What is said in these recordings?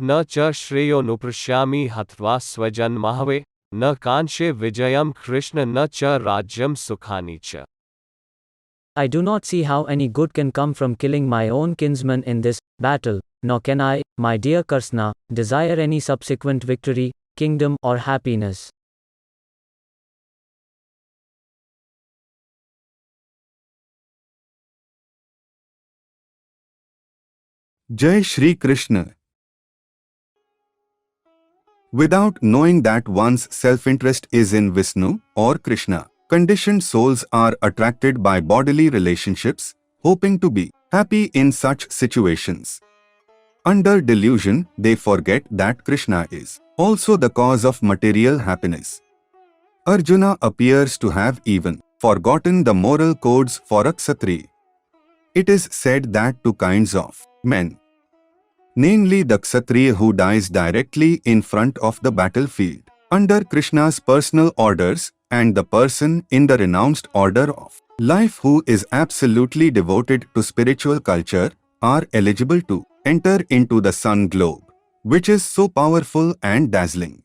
न च श्रेयोनुपश्यामि हत्वा स्वजन्महवे, न कांक्षे विजयम कृष्ण न च राज्यम सुखानि च. I do not see how any good can come from killing my own kinsman in this battle, nor can I, my dear Krishna, desire any subsequent victory, kingdom, or happiness. Jai Shri Krishna. Without knowing that one's self-interest is in Vishnu or Krishna, conditioned souls are attracted by bodily relationships, hoping to be happy in such situations. Under delusion, they forget that Krishna is also the cause of material happiness. Arjuna appears to have even forgotten the moral codes for a Kshatriya. It is said that two kinds of men, namely the Kshatriya who dies directly in front of the battlefield under Krishna's personal orders, and the person in the renounced order of life who is absolutely devoted to spiritual culture, are eligible to enter into the sun globe, which is so powerful and dazzling.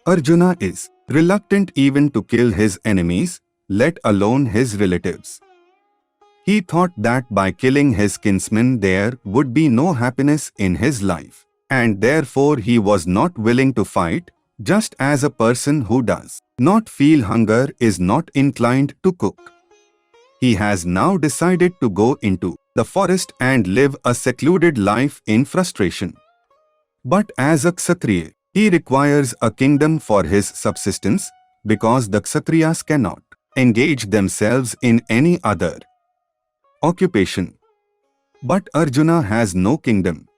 Arjuna is reluctant even to kill his enemies, let alone his relatives. He thought that by killing his kinsmen there would be no happiness in his life, and therefore he was not willing to fight, just as a person who does not feel hunger is not inclined to cook. He has now decided to go into the forest and live a secluded life in frustration. But as a Kshatriya, he requires a kingdom for his subsistence, because the Kshatriyas cannot engage themselves in any other occupation. But Arjuna has no kingdom.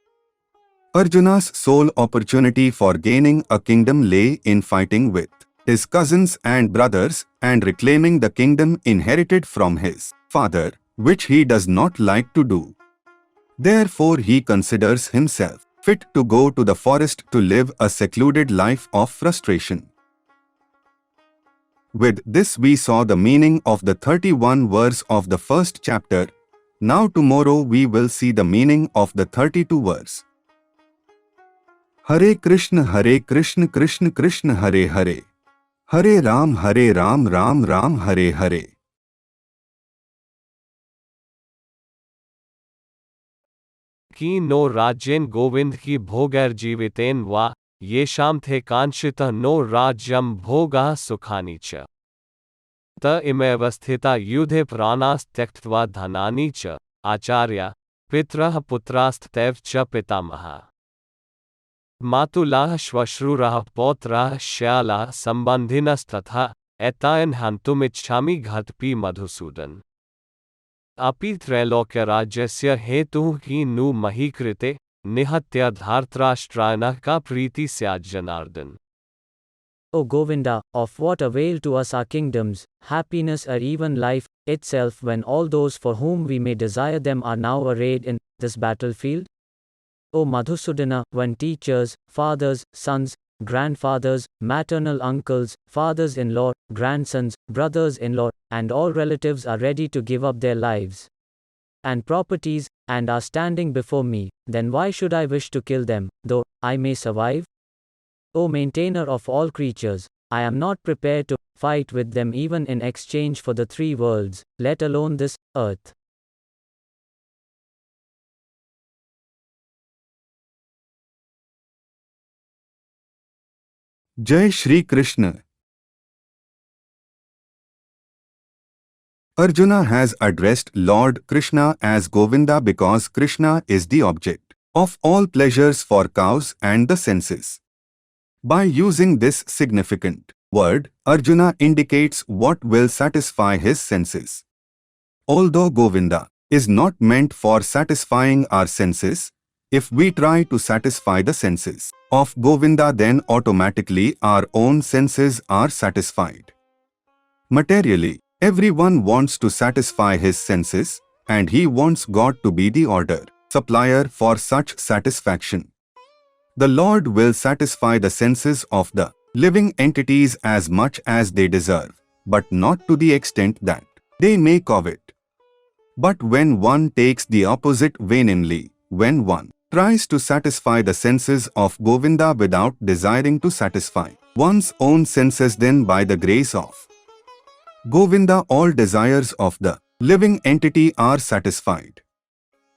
Arjuna's sole opportunity for gaining a kingdom lay in fighting with his cousins and brothers and reclaiming the kingdom inherited from his father, which he does not like to do. Therefore he considers himself fit to go to the forest to live a secluded life of frustration. With this we saw the meaning of the 31 verse of the first chapter. Now tomorrow we will see the meaning of the 32 verse. Hare Krishna Krishna Krishna Hare Hare, Hare Ram Ram Ram Hare Hare. की no राज्येन Govind की भोगैर्जीवितेन वा येषां थे कांक्षितः no राज्यं भोगाः सुखानि च. त इमेव स्थिता युधे प्राणास्त्यक्त्वा धनानि च आचार्या पितरः पुत्रास्तैव च पितामहः. मातुलाः श्वश्रूरः पौत्राः श्यालाः सम्बन्धिनस्तथा एतान् हन्तुमिच्छामि घटपि मधुसूदन. अपि त्रैलोक्यराज्यस्य हेतुः हि नु मही कृते निहत्य धार्तराष्ट्रायणः का प्रीति स्यात् Janardan. O Govinda, of what avail to us our kingdoms, happiness, or even life itself when all those for whom we may desire them are now arrayed in this battlefield? O Madhusudana, when teachers, fathers, sons, grandfathers, maternal uncles, fathers-in-law, grandsons, brothers-in-law, and all relatives are ready to give up their lives and properties, and are standing before me, then why should I wish to kill them, though I may survive? O maintainer of all creatures, I am not prepared to fight with them even in exchange for the three worlds, let alone this earth. Jai Shri Krishna. Arjuna has addressed Lord Krishna as Govinda because Krishna is the object of all pleasures for cows and the senses. By using this significant word, Arjuna indicates what will satisfy his senses. Although Govinda is not meant for satisfying our senses, if we try to satisfy the senses of Govinda, then automatically our own senses are satisfied. Materially, everyone wants to satisfy his senses, and he wants God to be the order supplier for such satisfaction. The Lord will satisfy the senses of the living entities as much as they deserve, but not to the extent that they may covet. But when one takes the opposite way, namely, when one tries to satisfy the senses of Govinda without desiring to satisfy one's own senses. Then by the grace of Govinda all desires of the living entity are satisfied.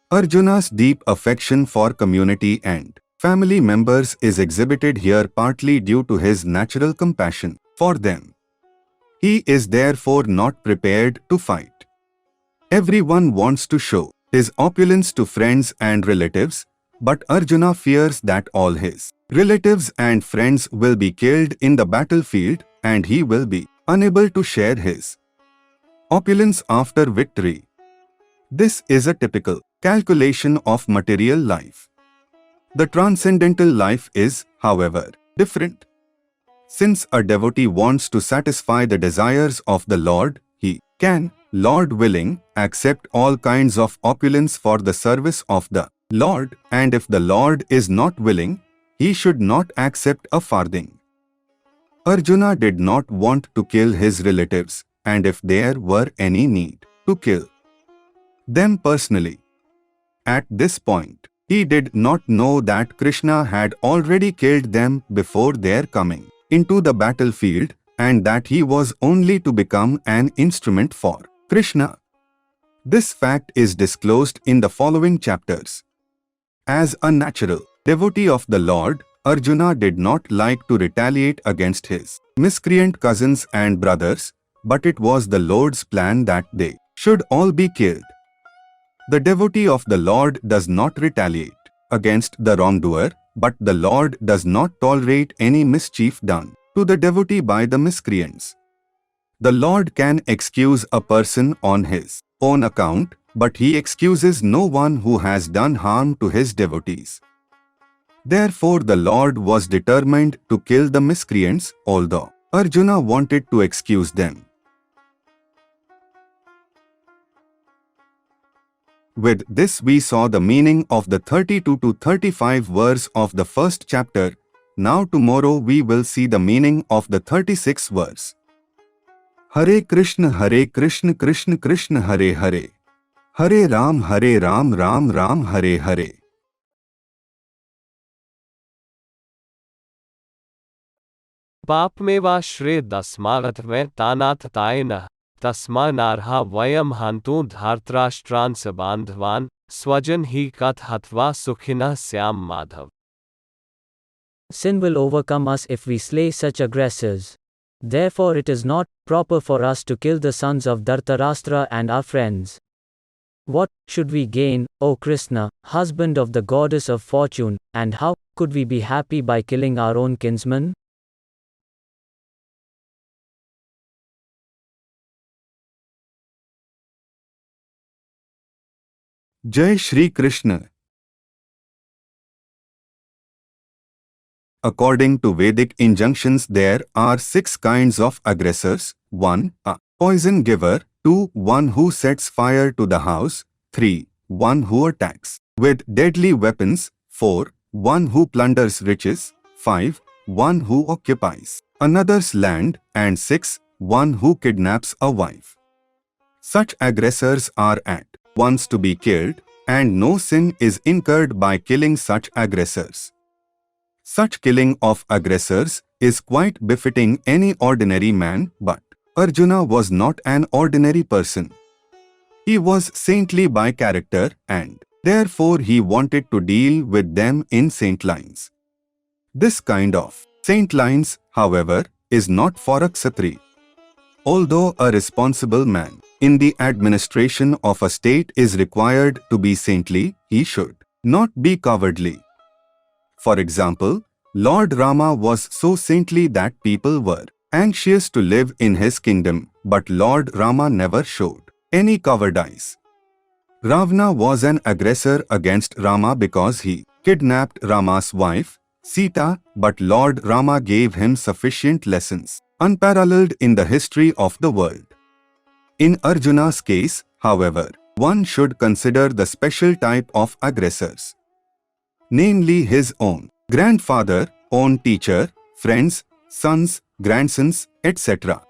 Arjuna's deep affection for community and family members is exhibited here partly due to his natural compassion for them. He is therefore not prepared to fight. Everyone wants to show his opulence to friends and relatives, but Arjuna fears that all his relatives and friends will be killed in the battlefield and he will be unable to share his opulence after victory. This is a typical calculation of material life. The transcendental life is, however, different. Since a devotee wants to satisfy the desires of the Lord, he can, Lord willing, accept all kinds of opulence for the service of the Lord, and if the Lord is not willing, he should not accept a farthing. Arjuna did not want to kill his relatives, and if there were any need to kill them personally. At this point, he did not know that Krishna had already killed them before their coming into the battlefield, and that he was only to become an instrument for Krishna. This fact is disclosed in the following chapters. As a natural devotee of the Lord, Arjuna did not like to retaliate against his miscreant cousins and brothers, but it was the Lord's plan that they should all be killed. The devotee of the Lord does not retaliate against the wrongdoer, but the Lord does not tolerate any mischief done to the devotee by the miscreants. The Lord can excuse a person on his own account, but he excuses no one who has done harm to his devotees. Therefore, the Lord was determined to kill the miscreants, although Arjuna wanted to excuse them. With this we saw the meaning of the 32 to 35 verse of the first chapter. Now tomorrow we will see the meaning of the 36th verse. Hare Krishna Krishna Krishna Hare Hare. Hare Ram Ram Ram Hare Hare. पाप में वा श्रेय दस्मागत में तानाथ तायन तस्मा नारहा वयम हंतु धार्तराष्ट्रान बांधवान स्वजन ही कथ हथवा सुखिनः Shyam Madhav. Sin will overcome us if we slay such aggressors. Therefore it is not proper for us to kill the sons of Dhartarashtra and our friends. What should we gain, O Krishna, husband of the goddess of fortune, and how could we be happy by killing our own kinsmen? Jai Shri Krishna. According to Vedic injunctions, there are 6 kinds of aggressors. 1. A poison giver. 2. One who sets fire to the house. 3. One who attacks with deadly weapons. 4. One who plunders riches. 5. One who occupies another's land. And 6. One who kidnaps a wife. Such aggressors are at once to be killed, and no sin is incurred by killing such aggressors. Such killing of aggressors is quite befitting any ordinary man, but Arjuna was not an ordinary person. He was saintly by character, and therefore he wanted to deal with them in saint lines. This kind of saint lines, however, is not for a Kshatri. Although a responsible man in the administration of a state is required to be saintly, he should not be cowardly. For example, Lord Rama was so saintly that people were anxious to live in his kingdom, but Lord Rama never showed any cowardice. Ravana was an aggressor against Rama because he kidnapped Rama's wife, Sita, but Lord Rama gave him sufficient lessons, unparalleled in the history of the world. In Arjuna's case, however, one should consider the special type of aggressors, namely his own grandfather, own teacher, friends, sons, grandsons, etc.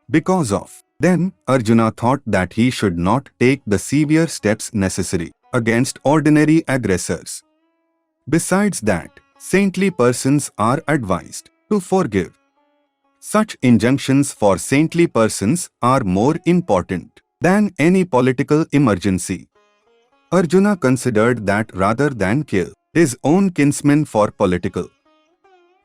Because of them, Arjuna thought that he should not take the severe steps necessary against ordinary aggressors. Besides that, saintly persons are advised to forgive. Such injunctions for saintly persons are more important than any political emergency. Arjuna considered that rather than kill his own kinsmen for political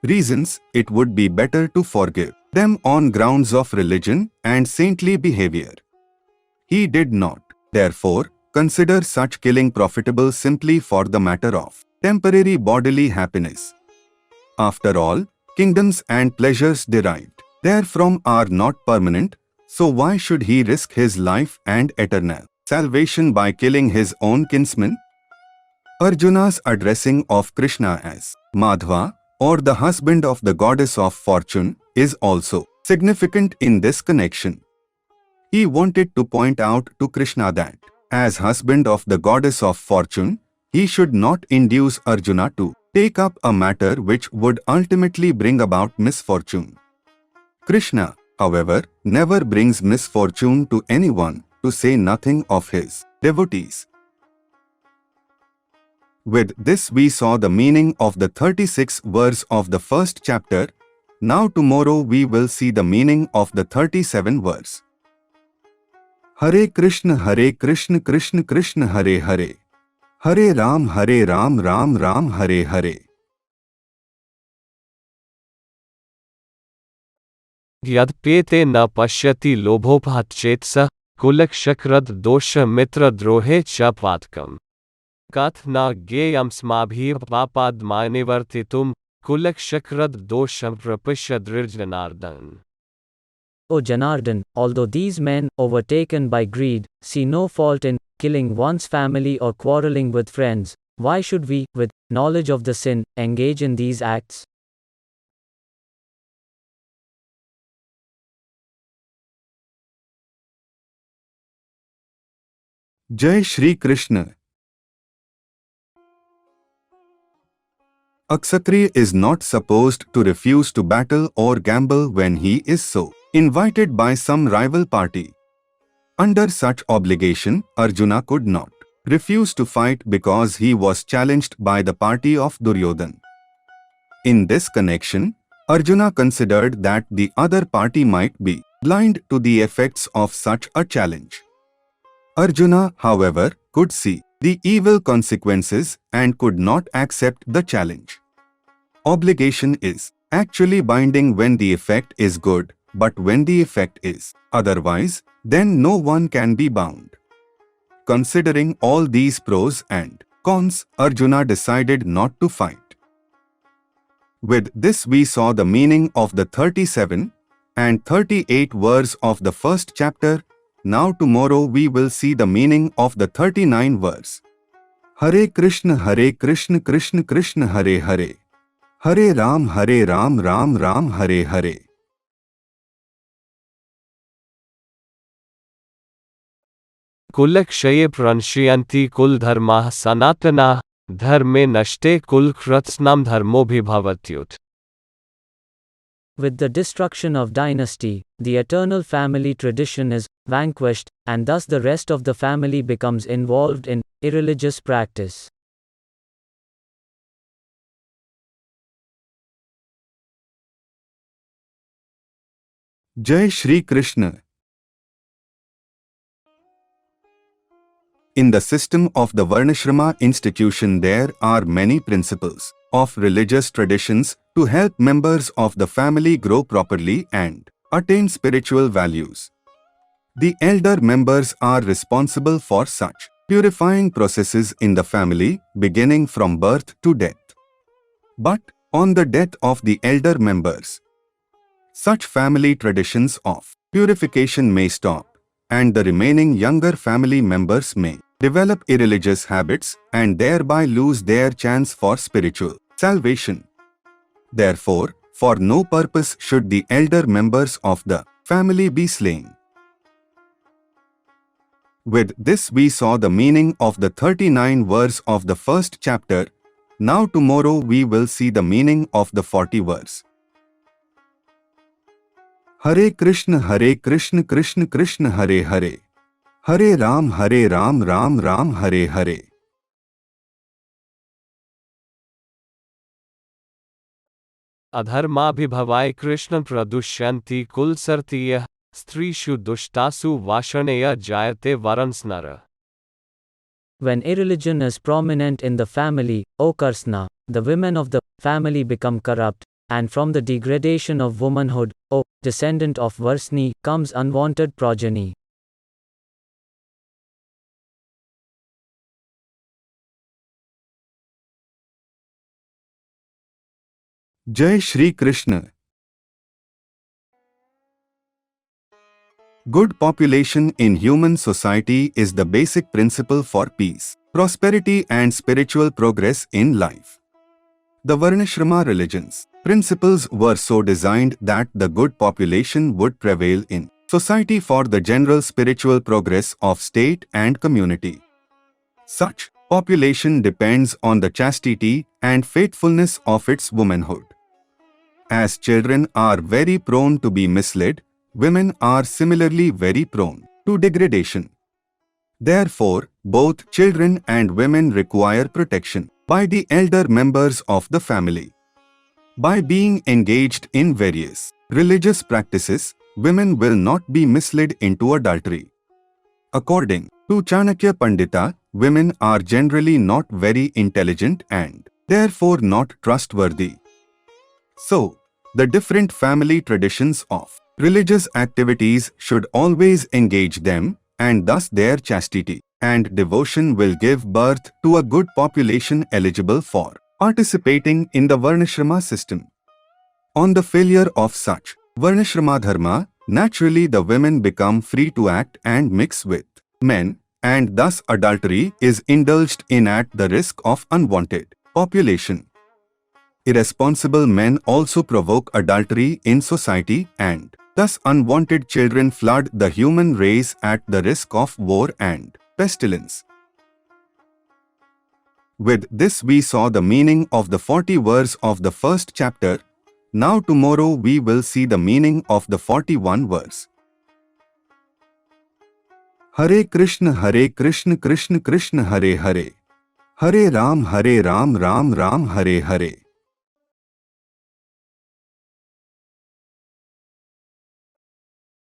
reasons, it would be better to forgive them on grounds of religion and saintly behavior. He did not, therefore, consider such killing profitable simply for the matter of temporary bodily happiness. After all, kingdoms and pleasures derived therefrom are not permanent, so why should he risk his life and eternal salvation by killing his own kinsmen? Arjuna's addressing of Krishna as Madhva, or the husband of the goddess of fortune, is also significant in this connection. He wanted to point out to Krishna that, as husband of the goddess of fortune, he should not induce Arjuna to take up a matter which would ultimately bring about misfortune. Krishna, however, never brings misfortune to anyone, to say nothing of his devotees. With this we saw the meaning of the 36th verse of the first chapter. Now tomorrow we will see the meaning of the 37th verse. Hare Krishna Krishna Krishna Hare Hare. Hare Ram Ram Ram Hare Hare. यद्येते न पश्यति लोभोपहत चेतसः कुलक्षक्रद दोष मित्र द्रोहे च पातकम् कथ न ज्ञेयं स्माभिः पापाद्मानिवर्तितुं कुलक्षक्रद दोषं प्रपश्य दृढजनार्दन. O Janardan, although these men, overtaken by greed, see no fault in killing one's family or quarreling with friends, why should we, with knowledge of the sin, engage in these acts? Jai Shri Krishna. A Kshatriya is not supposed to refuse to battle or gamble when he is so invited by some rival party. Under such obligation, Arjuna could not refuse to fight because he was challenged by the party of Duryodhana. In this connection, Arjuna considered that the other party might be blind to the effects of such a challenge. Arjuna, however, could see the evil consequences and could not accept the challenge. Obligation is actually binding when the effect is good, but when the effect is otherwise, then no one can be bound. Considering all these pros and cons, Arjuna decided not to fight. With this we saw the meaning of the 37 and 38 verse of the first chapter. Now tomorrow we will see the meaning of the 39 verse. Hare Krishna Krishna Krishna Hare Hare. Hare Ram Ram Ram Hare Hare. कुलक्षये प्रणश्यन्ति कुलधर्माः सनातनाः धर्मे नष्टे कुलकृत्स्नं धर्मोऽभिभवत्युत. With the destruction of dynasty, the eternal family tradition is vanquished, and thus the rest of the family becomes involved in irreligious practice. Jai Shri Krishna. In the system of the Varnashrama institution there are many principles of religious traditions to help members of the family grow properly and attain spiritual values. The elder members are responsible for such purifying processes in the family beginning from birth to death. But on the death of the elder members, such family traditions of purification may stop, and the remaining younger family members may develop irreligious habits and thereby lose their chance for spiritual salvation. Therefore, for no purpose should the elder members of the family be slain. With this we saw the meaning of the 39 verse of the first chapter. Now tomorrow we will see the meaning of the 40 verse. Hare Krishna Krishna Krishna Hare Hare. Hare Ram Ram Ram Hare Hare. अधर्माभिभवाय Krishna प्रदुष्यन्ति कुलसर्तीयः स्त्रीषु दुष्टासु वाषणेय जायते वरंस्नर. When irreligion is prominent in the family, O Karsna, the women of the family become corrupt, and from the degradation of womanhood, O descendant of Varsni, comes unwanted progeny. Jai Shri Krishna. Good population in human society is the basic principle for peace, prosperity and spiritual progress in life. The Varnashrama religions, principles were so designed that the good population would prevail in society for the general spiritual progress of state and community. Such population depends on the chastity and faithfulness of its womanhood. As children are very prone to be misled, women are similarly very prone to degradation. Therefore, both children and women require protection by the elder members of the family. By being engaged in various religious practices, women will not be misled into adultery. According to Chanakya Pandita, women are generally not very intelligent and therefore not trustworthy. So, the different family traditions of religious activities should always engage them, and thus their chastity and devotion will give birth to a good population eligible for participating in the Varnashrama system. On the failure of such Varnashrama dharma, naturally the women become free to act and mix with men, and thus adultery is indulged in at the risk of unwanted population. Irresponsible men also provoke adultery in society, and thus unwanted children flood the human race at the risk of war and pestilence. With this we saw the meaning of the 40 verse of the first chapter. Now tomorrow we will see the meaning of the 41 verse. Hare Krishna Krishna Krishna Hare Hare. Hare Ram Ram Ram Hare Hare.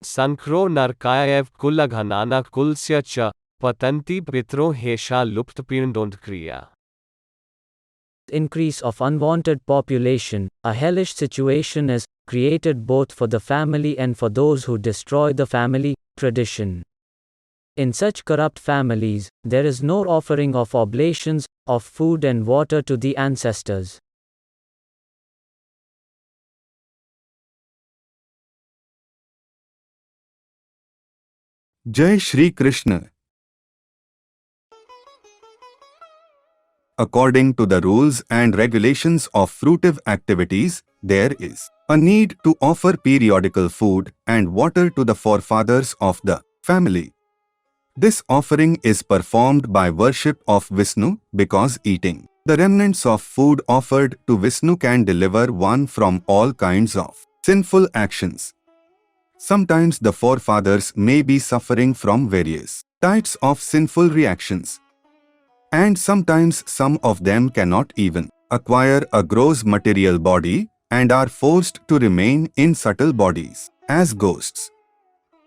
संक्रो नरकायव कुलघनाना कुलस्य च पतन्ति पितरो हेषा लुप्तपिण्डोत्क्रिया. Increase of unwanted population, a hellish situation is created both for the family and for those who destroy the family tradition. In such corrupt families, there is no offering of oblations, of food and water to the ancestors. Jai Shri Krishna. According to the rules and regulations of fruitive activities, there is a need to offer periodical food and water to the forefathers of the family. This offering is performed by worship of Vishnu because eating the remnants of food offered to Vishnu can deliver one from all kinds of sinful actions. Sometimes the forefathers may be suffering from various types of sinful reactions, and sometimes some of them cannot even acquire a gross material body and are forced to remain in subtle bodies as ghosts.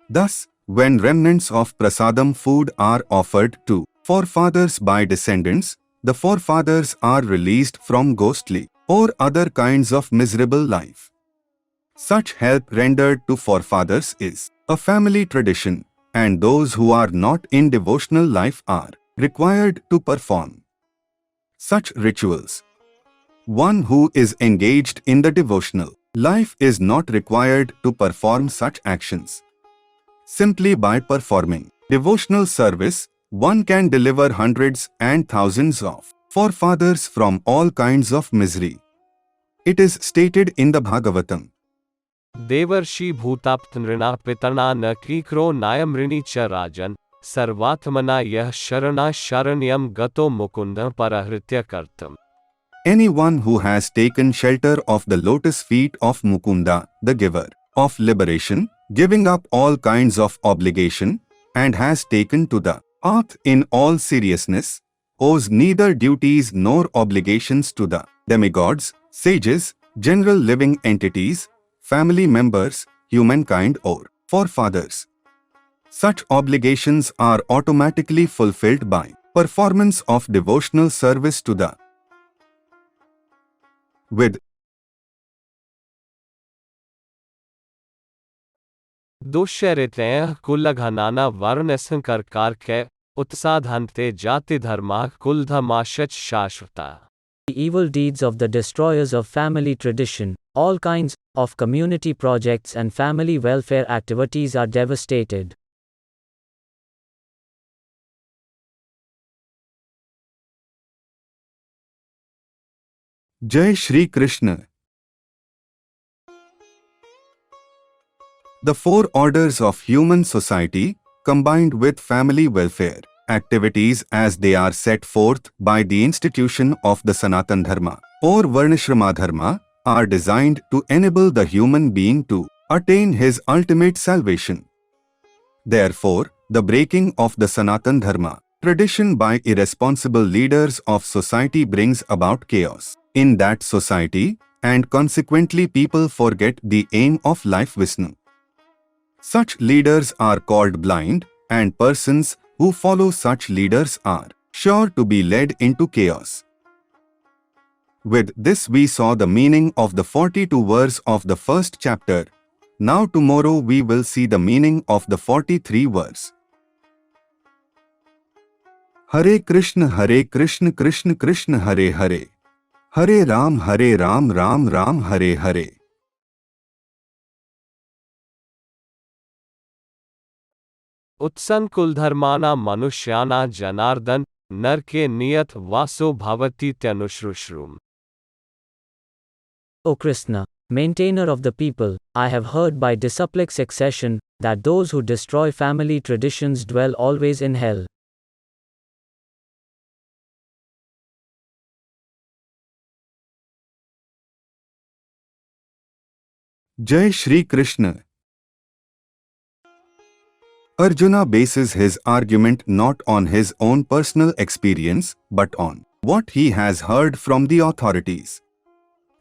Thus, when remnants of prasadam food are offered to forefathers by descendants, the forefathers are released from ghostly or other kinds of miserable life. Such help rendered to forefathers is a family tradition, and those who are not in devotional life are required to perform such rituals. One who is engaged in the devotional life is not required to perform such actions. Simply by performing devotional service, one can deliver hundreds and thousands of forefathers from all kinds of misery. It is stated in the Bhagavatam. देवर्षि भूताप्त नृणा पितृणा न कीक्रो नायमृणी च राजन सर्वात्मना यह शरणा शरण्यम गतो Mukund परहृत्य कर्तम. Anyone who has taken shelter of the lotus feet of Mukunda, the giver of liberation, giving up all kinds of obligation, and has taken to the path in all seriousness, owes neither duties nor obligations to the demigods, sages, general living entities, family members, humankind or forefathers. Such obligations are automatically fulfilled by performance of devotional service to the with Dusheriteh kullaghanana varnesankar karke utsadhante jati dharma kuldhamashach shashvata. The evil deeds of the destroyers of family tradition, all kinds of community projects and family welfare activities are devastated. Jai Shri Krishna. The four orders of human society, combined with family welfare activities as they are set forth by the institution of the Sanatan Dharma or Varnashrama Dharma, are designed to enable the human being to attain his ultimate salvation. Therefore, the breaking of the Sanatan Dharma tradition by irresponsible leaders of society brings about chaos in that society, and consequently people forget the aim of life Vishnu. Such leaders are called blind, and persons who follow such leaders are sure to be led into chaos. With this we saw the meaning of the 42 verse of the first chapter. Now tomorrow we will see the meaning of the 43 verse. Hare Krishna Krishna Krishna Hare Hare. Hare Ram Ram Ram Hare Hare. उत्सन कुलधर्माना मनुष्याना Janardan नरके नियत वासो भवतीत्यनुश्रुश्रुम. O Krishna, maintainer of the people, I have heard by disciplic succession that those who destroy family traditions dwell always in hell. Jai Shri Krishna. Arjuna bases his argument not on his own personal experience, but on what he has heard from the authorities.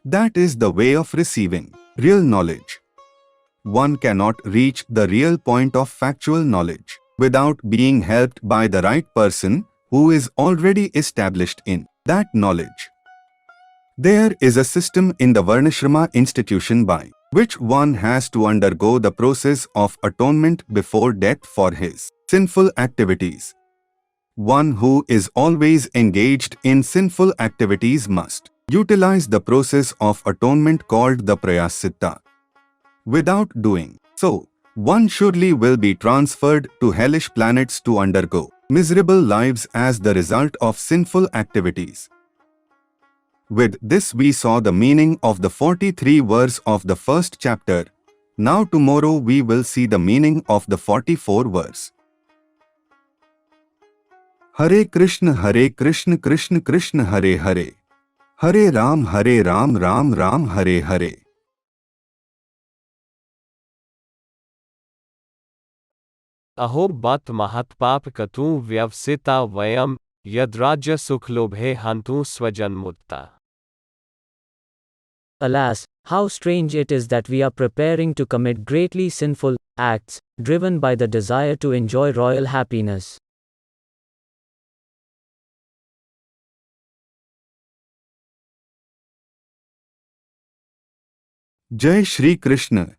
That is the way of receiving real knowledge. One cannot reach the real point of factual knowledge without being helped by the right person who is already established in that knowledge. There is a system in the Varnashrama institution by which one has to undergo the process of atonement before death for his sinful activities. One who is always engaged in sinful activities must utilize the process of atonement called the Prayassitta. Without doing so, one surely will be transferred to hellish planets to undergo miserable lives as the result of sinful activities. With this we saw the meaning of the 43 verse of the first chapter. Now tomorrow we will see the meaning of the 44 verse. Hare Krishna Krishna Krishna Hare Hare. Hare Ram Ram Ram Hare Hare. अहो बत महत्पाप कतु व्यवसिता वयम यद्राज्य सुखलोभे हंतु स्वजन्मुत्ता. Alas, how strange it is that we are preparing to commit greatly sinful acts, driven by the desire to enjoy royal happiness. Jai Shri Krishna.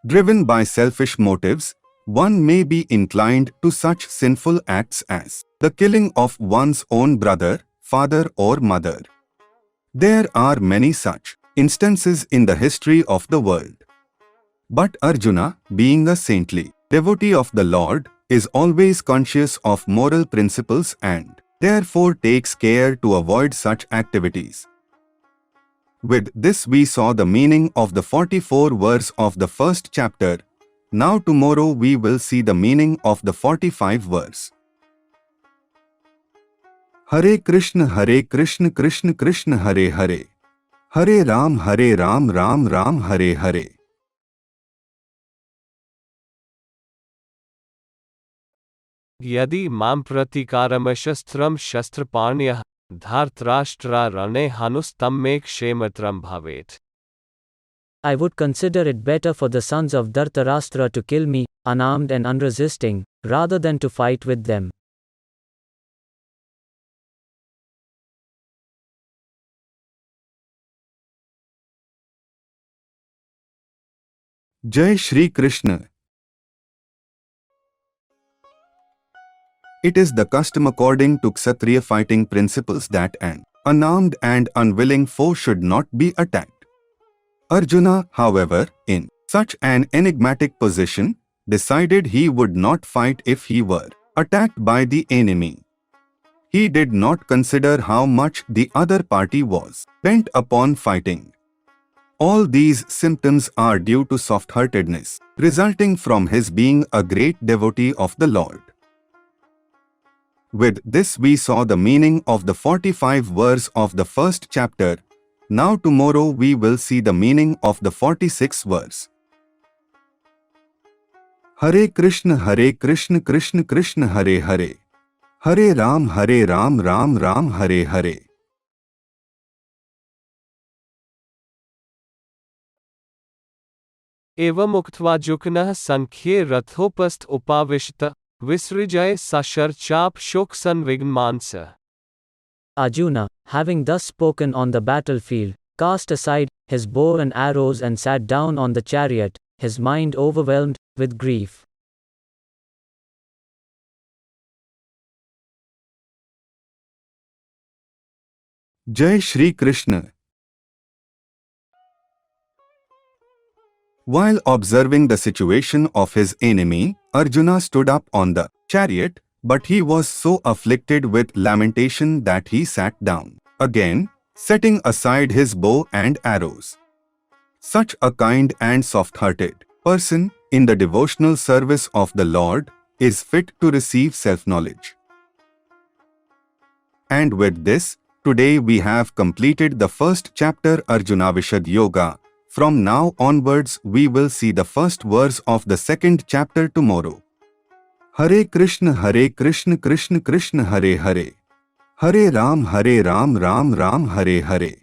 Driven by selfish motives, one may be inclined to such sinful acts as the killing of one's own brother, father or mother. There are many such instances in the history of the world. But Arjuna, being a saintly devotee of the Lord, is always conscious of moral principles and therefore takes care to avoid such activities. With this we saw the meaning of the 44 verse of the first chapter. Now tomorrow we will see the meaning of the 45 verse. Hare Krishna Krishna Krishna Hare Hare. Hare Ram Ram Ram Hare Hare. यदि मां प्रतिकारमशस्त्रम शस्त्रपाण्यः धार्तराष्ट्रा रणे हनुस्तम्मे क्षेमत्रं भवेत्. I would consider it better for the sons of Dhartarashtra to kill me, unarmed and unresisting, rather than to fight with them. Jai Shri Krishna. It is the custom according to Kshatriya fighting principles that an unarmed and unwilling foe should not be attacked. Arjuna, however, in such an enigmatic position, decided he would not fight if he were attacked by the enemy. He did not consider how much the other party was bent upon fighting. All these symptoms are due to soft-heartedness, resulting from his being a great devotee of the Lord. With this we saw the meaning of the 45 verse of the first chapter. Now tomorrow we will see the meaning of the 46th verse. Hare Krishna Krishna Krishna Hare Hare. Hare Ram Ram Ram Hare Hare. एवमुक्त्वा जुक्नः संख्ये रथोपस्थ उपाविशत विसृजय सशर्चाप शोक संविघ्नमांस. Arjuna, having thus spoken on the battlefield, cast aside his bow and arrows and sat down on the chariot, his mind overwhelmed with grief. Jai Shri Krishna. While observing the situation of his enemy, Arjuna stood up on the chariot, but he was so afflicted with lamentation that he sat down, again, setting aside his bow and arrows. Such a kind and soft-hearted person, in the devotional service of the Lord, is fit to receive self-knowledge. And with this, today we have completed the first chapter Arjuna Vishad Yoga. From now onwards we will see the first verse of the second chapter tomorrow. Hare Krishna Krishna Krishna Hare Hare. Hare Ram Ram Ram Hare Hare.